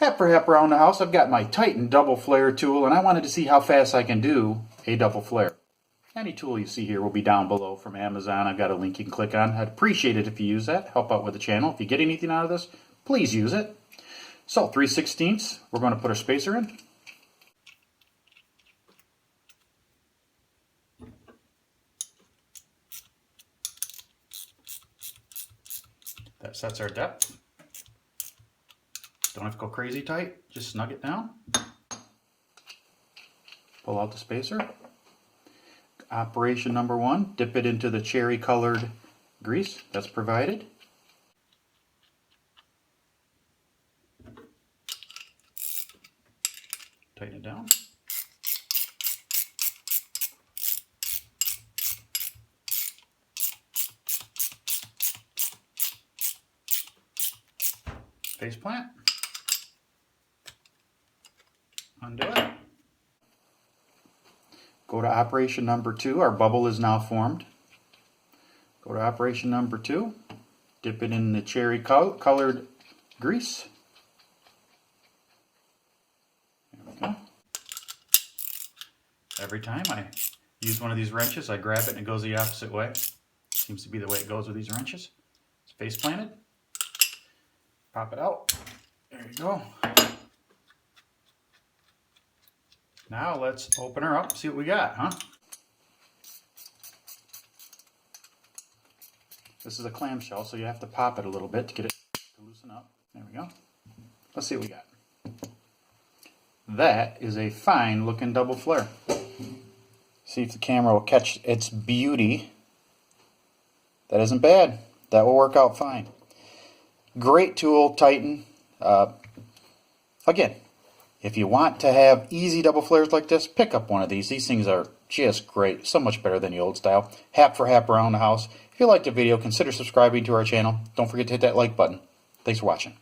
Half for half around the house, I've got my Titan double flare tool, and I wanted to see how fast I can do a double flare. Any tool you see here will be down below from Amazon. I've got a link you can click on. I'd appreciate it if you use that. Help out with the channel. If you get anything out of this, please use it. So 3/16, we're going to put our spacer in. That sets our depth. Don't have to go crazy tight, just snug it down. Pull out the spacer. Operation number 1, dip it into the cherry colored grease that's provided. Tighten it down. Face plant. Undo it. Go to operation number 2. Our bubble is now formed. Go to operation number 2. Dip it in the cherry colored grease. There we go. Every time I use one of these wrenches, I grab it and it goes the opposite way. Seems to be the way it goes with these wrenches. It's face planted. Pop it out. There you go. Now let's open her up, see what we got, huh? This is a clamshell, so you have to pop it a little bit to get it to loosen up. There we go. Let's see what we got. That is a fine looking double flare. See if the camera will catch its beauty. That isn't bad. That will work out fine. Great tool, Titan. Again, if you want to have easy double flares like this, pick up one of these. These things are just great. So much better than the old style. Hap for hap around the house. If you liked the video, consider subscribing to our channel. Don't forget to hit that like button. Thanks for watching.